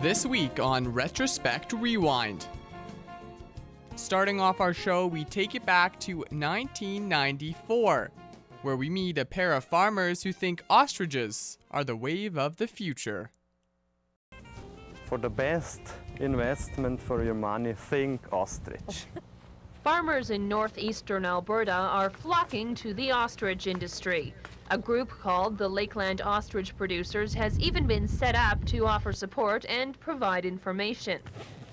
This week on Retrospect Rewind. Starting off our show, we take it back to 1994, where we meet a pair of farmers who think ostriches are the wave of the future. For the best investment for your money, think ostrich. Farmers in northeastern Alberta are flocking to the ostrich industry. A group called the Lakeland Ostrich Producers has even been set up to offer support and provide information.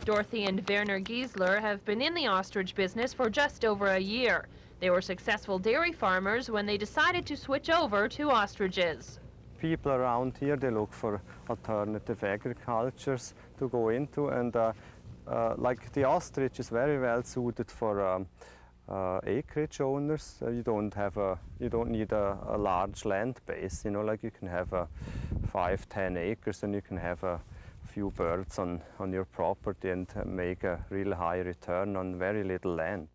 Dorothy and Werner Giesler have been in the ostrich business for just over a year. They were successful dairy farmers when they decided to switch over to ostriches. People around here, they look for alternative agricultures to go into, and like the ostrich is very well suited for acreage owners. You don't need a large land base. You know, like you can have 5-10 acres, and you can have a few birds on your property and make a real high return on very little land.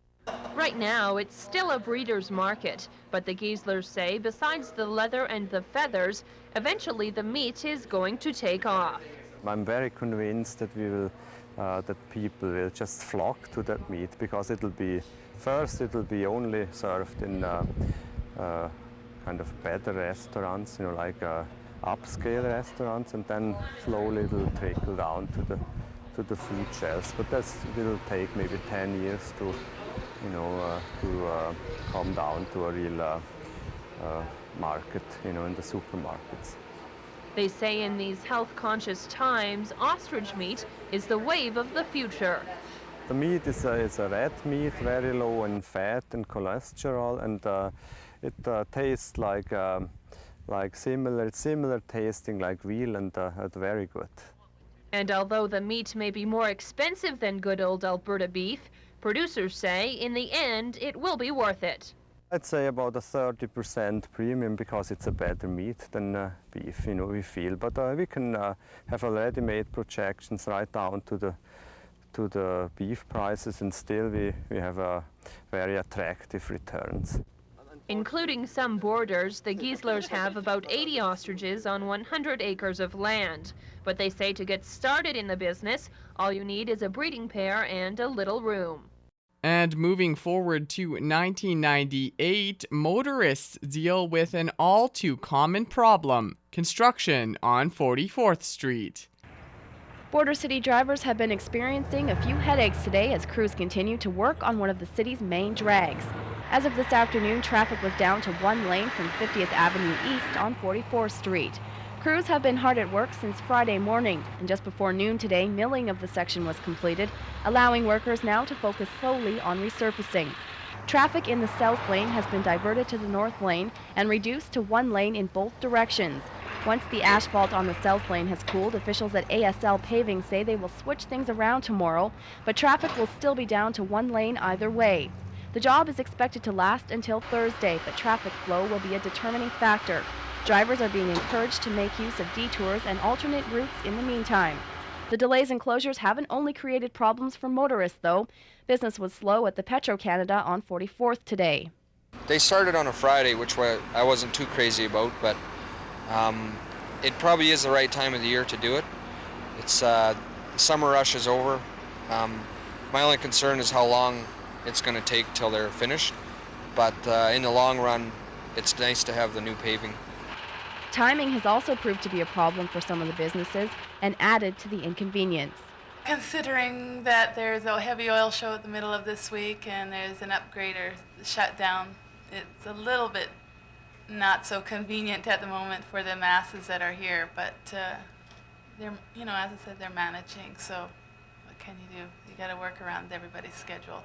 Right now, it's still a breeder's market, but the Gieslers say besides the leather and the feathers, eventually the meat is going to take off. I'm very convinced that that people will just flock to that meat, because it'll be only served in kind of better restaurants, like upscale restaurants, and then slowly it will trickle down to the food shelves. But that will take maybe 10 years to come down to a real market, in the supermarkets. They say in these health-conscious times, ostrich meat is the wave of the future. The meat is a red meat, very low in fat and cholesterol, and it tastes similar tasting like veal, and very good. And although the meat may be more expensive than good old Alberta beef, producers say in the end it will be worth it. I'd say about a 30% premium, because it's a better meat than beef, we feel. But we can have already made projections right down to the beef prices, and still we have very attractive returns. Including some boarders, the Gieslers have about 80 ostriches on 100 acres of land. But they say to get started in the business, all you need is a breeding pair and a little room. And moving forward to 1998, motorists deal with an all too common problem: construction on 44th Street. Border City drivers have been experiencing a few headaches today as crews continue to work on one of the city's main drags. As of this afternoon, traffic was down to one lane from 50th Avenue East on 44th Street. Crews have been hard at work since Friday morning, and just before noon today, milling of the section was completed, allowing workers now to focus solely on resurfacing. Traffic in the south lane has been diverted to the north lane and reduced to one lane in both directions. Once the asphalt on the south lane has cooled, officials at ASL Paving say they will switch things around tomorrow, but traffic will still be down to one lane either way. The job is expected to last until Thursday, but traffic flow will be a determining factor. Drivers are being encouraged to make use of detours and alternate routes in the meantime. The delays and closures haven't only created problems for motorists, though. Business was slow at the Petro-Canada on 44th today. They started on a Friday, which I wasn't too crazy about, but it probably is the right time of the year to do it. It's the summer rush is over. My only concern is how long it's going to take till they're finished, but in the long run, it's nice to have the new paving. Timing has also proved to be a problem for some of the businesses and added to the inconvenience. Considering that there's a heavy oil show at the middle of this week and there's an upgrader shutdown, it's a little bit not so convenient at the moment for the masses that are here, but they're, as I said, they're managing, so what can you do? You got to work around everybody's schedule.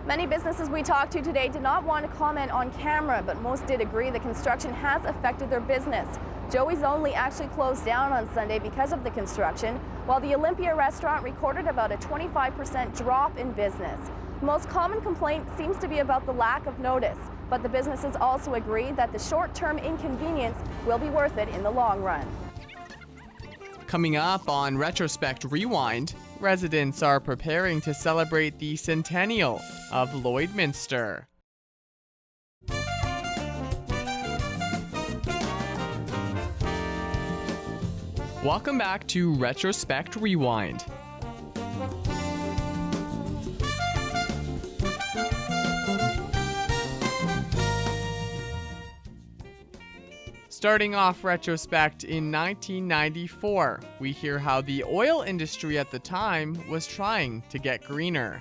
Many businesses we talked to today did not want to comment on camera, but most did agree the construction has affected their business. Joey's Only actually closed down on Sunday because of the construction, while the Olympia restaurant recorded about a 25% drop in business. The most common complaint seems to be about the lack of notice, but the businesses also agree that the short-term inconvenience will be worth it in the long run. Coming up on Retrospect Rewind, residents are preparing to celebrate the centennial of Lloydminster. Welcome back to Retrospect Rewind. Starting off Retrospect in 1994, we hear how the oil industry at the time was trying to get greener.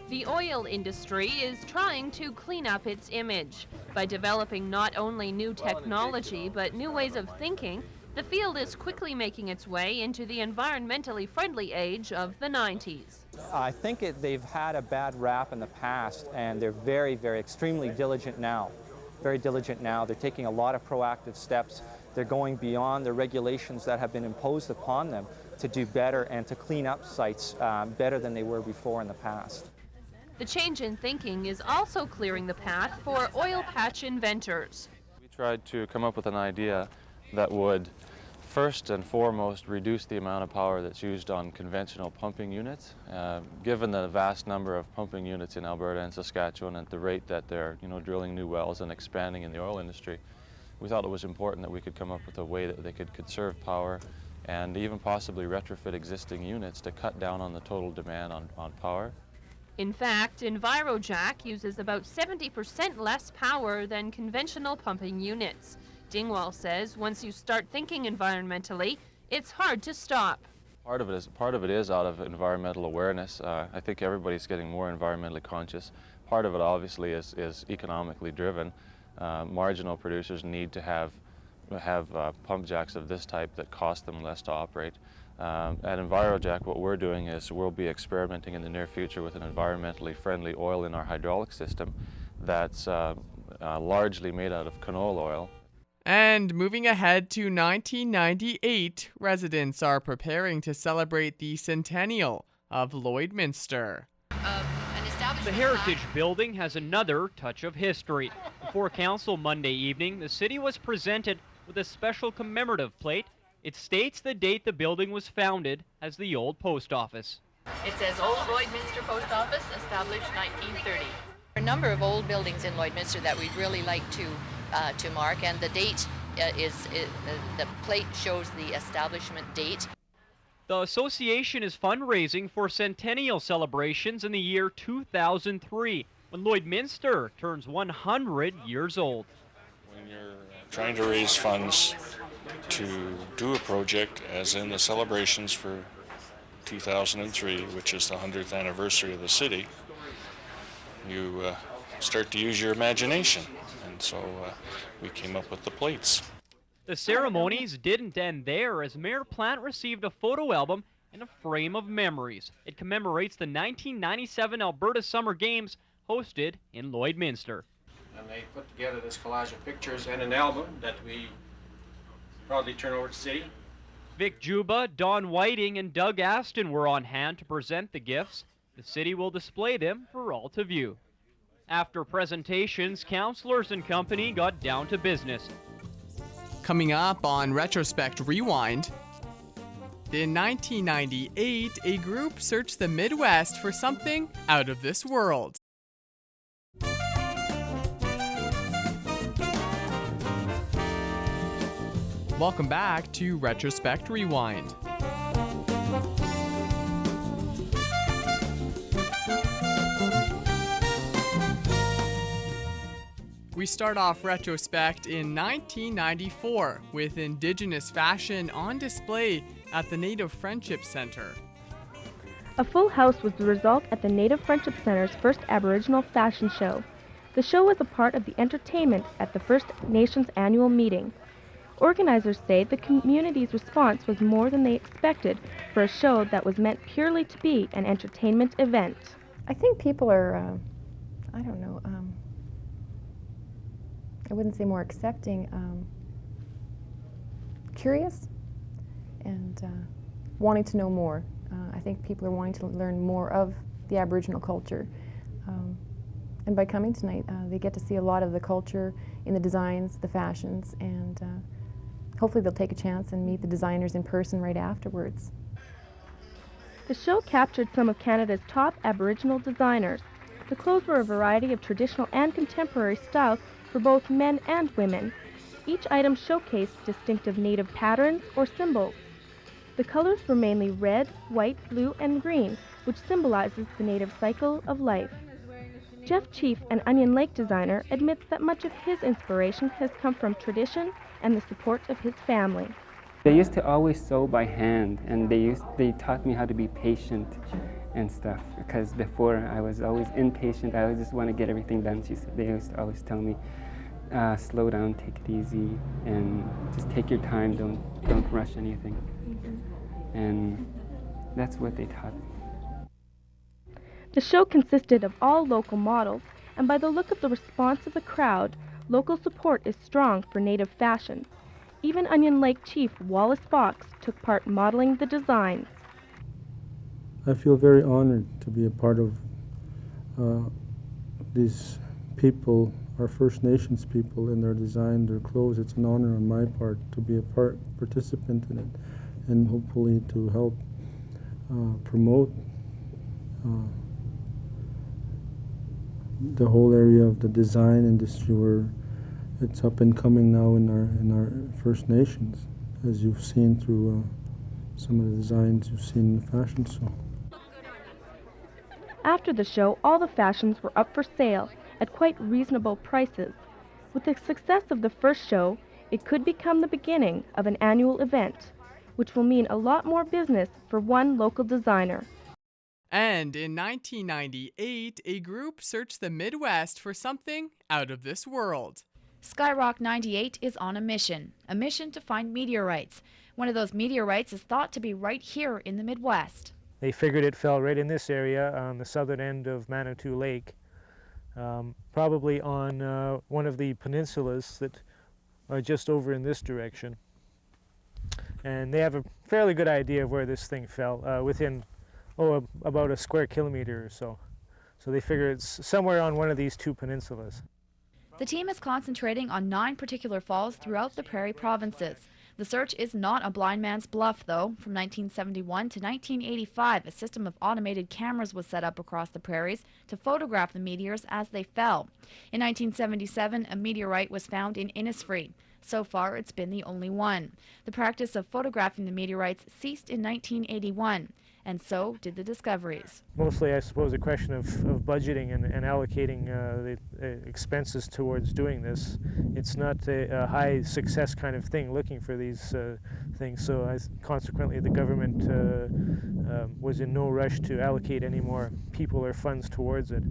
The oil industry is trying to clean up its image. By developing not only new technology, but new ways of thinking, the field is quickly making its way into the environmentally friendly age of the 90s. I think they've had a bad rap in the past, and they're very, extremely diligent now. Very diligent now. They're taking a lot of proactive steps. They're going beyond the regulations that have been imposed upon them to do better and to clean up sites better than they were before in the past. The change in thinking is also clearing the path for oil patch inventors. We tried to come up with an idea that would first and foremost reduce the amount of power that's used on conventional pumping units. Given the vast number of pumping units in Alberta and Saskatchewan at the rate that they're drilling new wells and expanding in the oil industry, we thought it was important that we could come up with a way that they could conserve power and even possibly retrofit existing units to cut down on the total demand on power. In fact, EnviroJack uses about 70% less power than conventional pumping units. Dingwall says once you start thinking environmentally, it's hard to stop. Part of it is out of environmental awareness. I think everybody's getting more environmentally conscious. Part of it obviously is economically driven. Marginal producers need to have pump jacks of this type that cost them less to operate. At EnviroJack, what we're doing is we'll be experimenting in the near future with an environmentally friendly oil in our hydraulic system that's largely made out of canola oil. And moving ahead to 1998, residents are preparing to celebrate the centennial of Lloydminster. The Heritage Building has another touch of history. Before council Monday evening, the city was presented with a special commemorative plate. It states the date the building was founded as the old post office. It says Old Lloydminster Post Office, established 1930. A number of old buildings in Lloydminster that we'd really like to mark, and the date the plate shows the establishment date. The association is fundraising for centennial celebrations in the year 2003, when Lloydminster turns 100 years old. When you're trying to raise funds to do a project, as in the celebrations for 2003, which is the 100th anniversary of the city, you start to use your imagination. And so we came up with the plates. The ceremonies didn't end there, as Mayor Plant received a photo album and a frame of memories. It commemorates the 1997 Alberta Summer Games hosted in Lloydminster. And they put together this collage of pictures and an album that we proudly turn over to the city. Vic Juba, Don Whiting, and Doug Aston were on hand to present the gifts. The city will display them for all to view. After presentations, councillors and company got down to business. Coming up on Retrospect Rewind, in 1998, a group searched the Midwest for something out of this world. Welcome back to Retrospect Rewind. We start off Retrospect in 1994 with Indigenous fashion on display at the Native Friendship Center. A full house was the result at the Native Friendship Center's first Aboriginal fashion show. The show was a part of the entertainment at the First Nations annual meeting. Organizers say the community's response was more than they expected for a show that was meant purely to be an entertainment event. I think people are, I wouldn't say more accepting, curious and wanting to know more. I think people are wanting to learn more of the Aboriginal culture. And by coming tonight, they get to see a lot of the culture in the designs, the fashions, and hopefully they'll take a chance and meet the designers in person right afterwards. The show captured some of Canada's top Aboriginal designers. The clothes were a variety of traditional and contemporary styles for both men and women. Each item showcased distinctive Native patterns or symbols. The colors were mainly red, white, blue, and green, which symbolizes the native cycle of life. Jeff Chief, an Onion Lake designer, admits that much of his inspiration has come from tradition and the support of his family. They used to always sew by hand, and they taught me how to be patient and stuff, because before I was always impatient. I always just want to get everything done. They used to always tell me, slow down, take it easy, and just take your time, don't rush anything. And that's what they taught me. The show consisted of all local models, and by the look of the response of the crowd, local support is strong for native fashion. Even Onion Lake Chief Wallace Fox took part modeling the designs. I feel very honored to be a part of these people, our First Nations people, in their design, their clothes. It's an honor on my part to be a participant in it, and hopefully to help promote the whole area of the design industry, where it's up and coming now in our First Nations, as you've seen through some of the designs you've seen in the fashion show. After the show, all the fashions were up for sale at quite reasonable prices. With the success of the first show, it could become the beginning of an annual event, which will mean a lot more business for one local designer. And in 1998, a group searched the Midwest for something out of this world. Skyrock 98 is on a mission to find meteorites. One of those meteorites is thought to be right here in the Midwest. They figured it fell right in this area on the southern end of Manitou Lake, probably on one of the peninsulas that are just over in this direction. And they have a fairly good idea of where this thing fell, within about a square kilometer or so. So they figure it's somewhere on one of these two peninsulas. The team is concentrating on 9 particular falls throughout the Prairie provinces. The search is not a blind man's bluff, though. From 1971 to 1985, a system of automated cameras was set up across the prairies to photograph the meteors as they fell. In 1977, a meteorite was found in Innisfree. So far, it's been the only one. The practice of photographing the meteorites ceased in 1981. And so did the discoveries. Mostly, I suppose, a question of budgeting and allocating the expenses towards doing this. It's not a high success kind of thing, looking for these things, so consequently the government was in no rush to allocate any more people or funds towards it.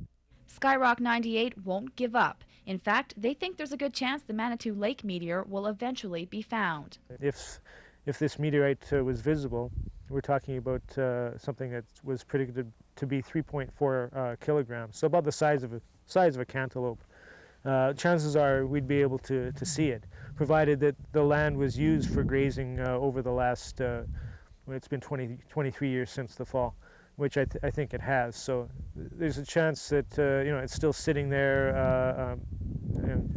Skyrock 98 won't give up. In fact, they think there's a good chance the Manitou Lake meteor will eventually be found. If this meteorite was visible, we're talking about something that was predicted to be 3.4 kilograms, so about the size of a cantaloupe. Chances are we'd be able to see it, provided that the land was used for grazing over the last, it's been 23 years since the fall, which I think it has. So there's a chance that it's still sitting there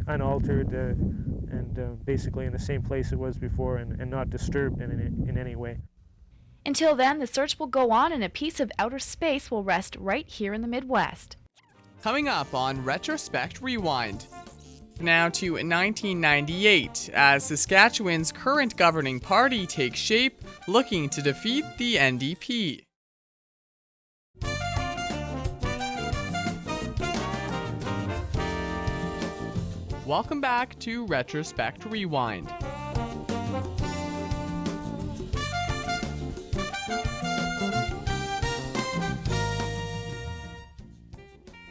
unaltered and basically in the same place it was before, and not disturbed in any way. Until then, the search will go on and a piece of outer space will rest right here in the Midwest. Coming up on Retrospect Rewind. Now to 1998, as Saskatchewan's current governing party takes shape, looking to defeat the NDP. Welcome back to Retrospect Rewind.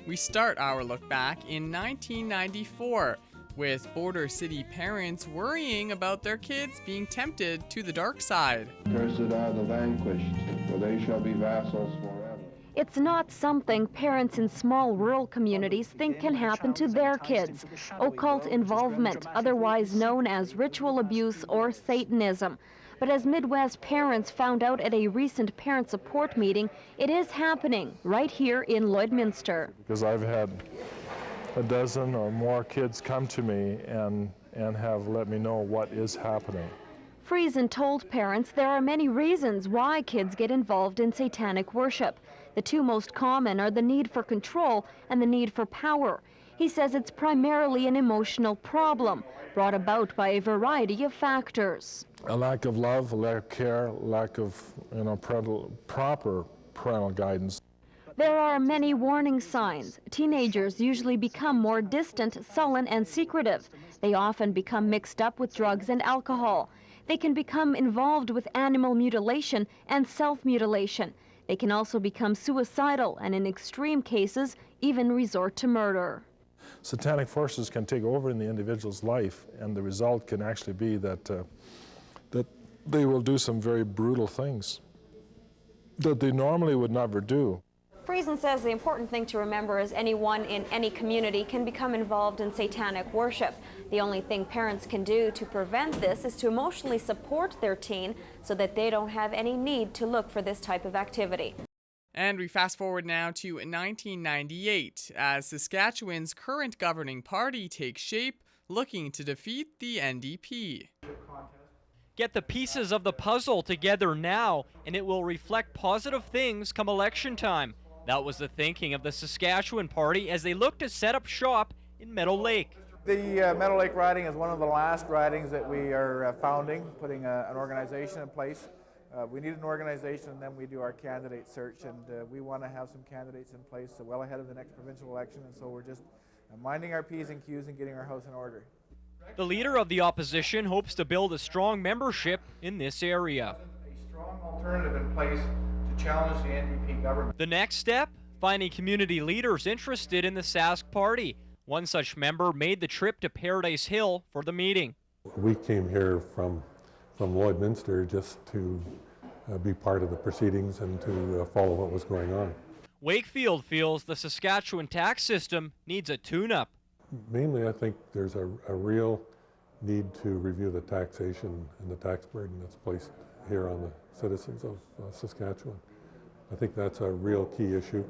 We start our look back in 1994, with border city parents worrying about their kids being tempted to the dark side. Cursed are the vanquished, for they shall be vassals forever. It's not something parents in small rural communities think can happen to their kids. Occult involvement, otherwise known as ritual abuse or Satanism. But as Midwest parents found out at a recent parent support meeting, it is happening right here in Lloydminster. Because I've had a dozen or more kids come to me and have let me know what is happening. Friesen told parents there are many reasons why kids get involved in satanic worship. The two most common are the need for control and the need for power. He says it's primarily an emotional problem brought about by a variety of factors. A lack of love, a lack of care, lack of proper parental guidance. There are many warning signs. Teenagers usually become more distant, sullen, and secretive. They often become mixed up with drugs and alcohol. They can become involved with animal mutilation and self-mutilation. They can also become suicidal and, in extreme cases, even resort to murder. Satanic forces can take over in the individual's life, and the result can actually be that they will do some very brutal things that they normally would never do. Friesen says the important thing to remember is anyone in any community can become involved in satanic worship. The only thing parents can do to prevent this is to emotionally support their teen so that they don't have any need to look for this type of activity. And we fast forward now to 1998 as Saskatchewan's current governing party takes shape, looking to defeat the NDP. Get the pieces of the puzzle together now, and it will reflect positive things come election time. That was the thinking of the Saskatchewan Party as they look to set up shop in Meadow Lake. The Meadow Lake riding is one of the last ridings that we are founding, putting an organization in place. We need an organization, and then we do our candidate search, and we want to have some candidates in place well ahead of the next provincial election, and so we're just minding our P's and Q's and getting our house in order. The leader of the opposition hopes to build a strong membership in this area. A strong alternative in place to challenge the NDP government. The next step? Finding community leaders interested in the Sask Party. One such member made the trip to Paradise Hill for the meeting. We came here from Lloydminster just to be part of the proceedings and to follow what was going on. Wakefield feels the Saskatchewan tax system needs a tune-up. Mainly, I think there's a real need to review the taxation and the tax burden that's placed here on the citizens of Saskatchewan. I think that's a real key issue.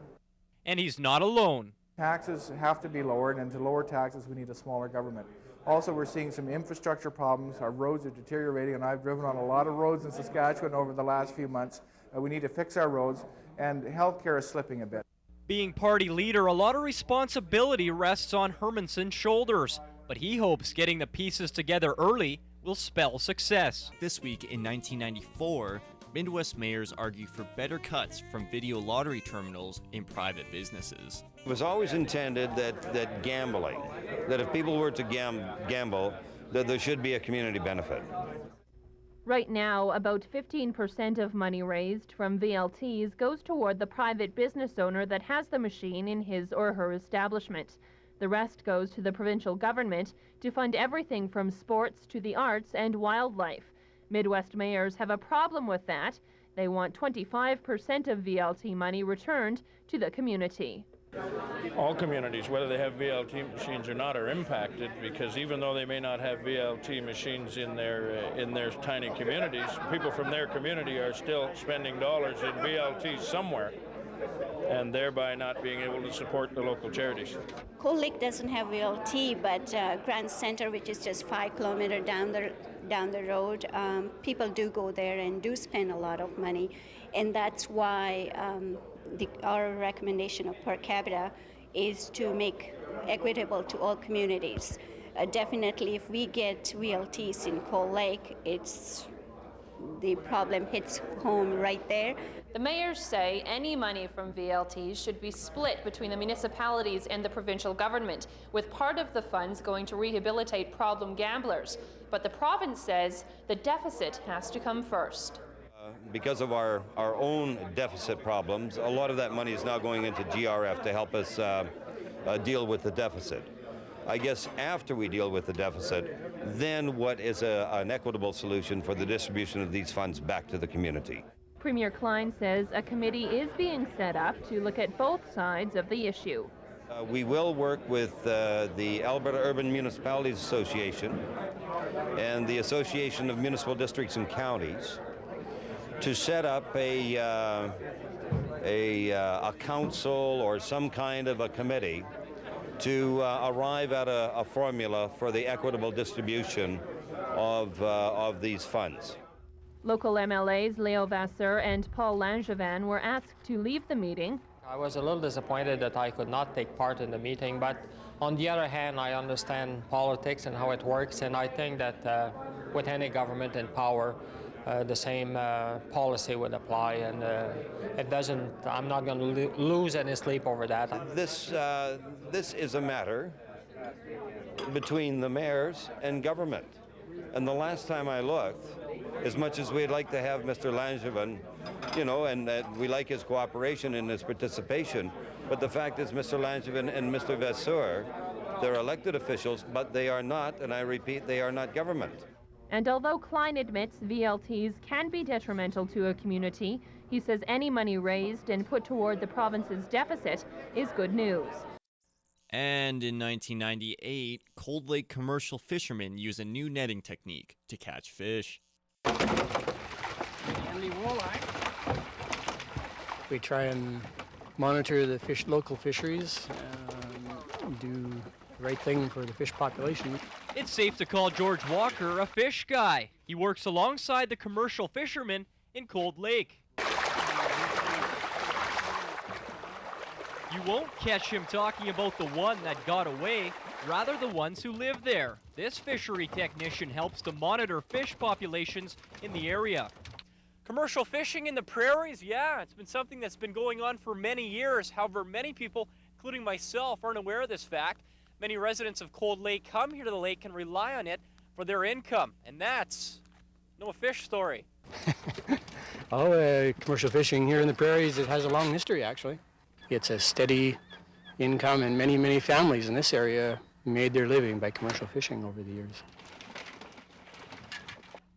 And he's not alone. Taxes have to be lowered, and to lower taxes we need a smaller government. Also, we're seeing some infrastructure problems. Our roads are deteriorating, and I've driven on a lot of roads in Saskatchewan over the last few months. We need to fix our roads, and healthcare is slipping a bit. Being party leader, a lot of responsibility rests on Hermanson's shoulders, but he hopes getting the pieces together early will spell success. This week in 1994, Midwest mayors argue for better cuts from video lottery terminals in private businesses. It was always intended that gambling, that if people were to gamble, that there should be a community benefit. Right now, about 15% of money raised from VLTs goes toward the private business owner that has the machine in his or her establishment. The rest goes to the provincial government to fund everything from sports to the arts and wildlife. Midwest mayors have a problem with that. They want 25% of VLT money returned to the community. All communities, whether they have VLT machines or not, are impacted because even though they may not have VLT machines in their tiny communities, people from their community are still spending dollars in VLT somewhere, and thereby not being able to support the local charities. Cold Lake doesn't have VLT, but Grand Center, which is just 5 kilometers down the road, people do go there and do spend a lot of money, and that's why our recommendation of per capita is to make equitable to all communities. Definitely, if we get VLTs in Cold Lake, the problem hits home right there. The mayors say any money from VLTs should be split between the municipalities and the provincial government, with part of the funds going to rehabilitate problem gamblers. But the province says the deficit has to come first. Because of our own deficit problems, a lot of that money is now going into GRF to help us deal with the deficit. I guess after we deal with the deficit, then what is an equitable solution for the distribution of these funds back to the community? Premier Klein says a committee is being set up to look at both sides of the issue. We will work with the Alberta Urban Municipalities Association and the Association of Municipal Districts and Counties to set up a council or some kind of a committee to arrive at a formula for the equitable distribution of these funds. Local MLAs Leo Vasseur and Paul Langevin were asked to leave the meeting. I was a little disappointed that I could not take part in the meeting, but on the other hand, I understand politics and how it works, and I think that with any government in power, the same policy would apply, and I'm not going to lose any sleep over that. This is a matter between the mayors and government. And the last time I looked, as much as we'd like to have Mr. Langevin, and we like his cooperation and his participation, but the fact is Mr. Langevin and Mr. Vasseur, they're elected officials, but they are not, and I repeat, they are not government. And although Klein admits VLTs can be detrimental to a community, he says any money raised and put toward the province's deficit is good news. And in 1998, Cold Lake commercial fishermen use a new netting technique to catch fish. We try and monitor the local fisheries, do the right thing for the fish population. It's safe to call George Walker a fish guy. He works alongside the commercial fishermen in Cold Lake. You won't catch him talking about the one that got away, rather the ones who live there. This fishery technician helps to monitor fish populations in the area. Commercial fishing in the prairies, yeah, it's been something that's been going on for many years. However, many people, including myself, aren't aware of this fact. Many residents of Cold Lake come here to the lake and rely on it for their income, and that's no fish story. Commercial fishing here in the prairies, it has a long history, actually. It's a steady income, and many, many families in this area made their living by commercial fishing over the years.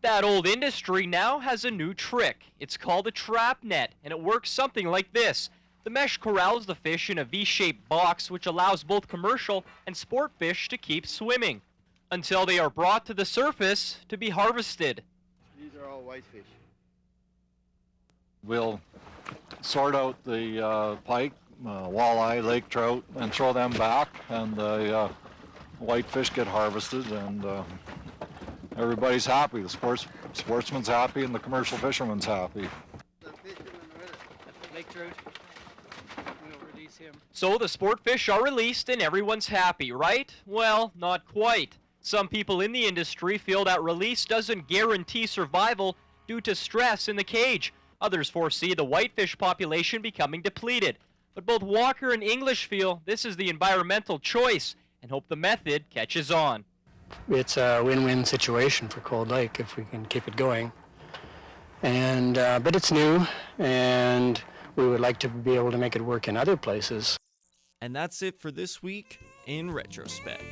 That old industry now has a new trick. It's called a trap net, and it works something like this. The mesh corrals the fish in a V-shaped box, which allows both commercial and sport fish to keep swimming until they are brought to the surface to be harvested. These are all whitefish. We'll sort out the pike, walleye, lake trout, and throw them back, and the whitefish get harvested, and everybody's happy. The sportsman's happy, and the commercial fisherman's happy. Lake trout. So the sport fish are released and everyone's happy, right? Well, not quite. Some people in the industry feel that release doesn't guarantee survival due to stress in the cage. Others foresee the whitefish population becoming depleted. But both Walker and English feel this is the environmental choice and hope the method catches on. It's a win-win situation for Cold Lake if we can keep it going. And but it's new, and we would like to be able to make it work in other places. And that's it for this week in Retrospect.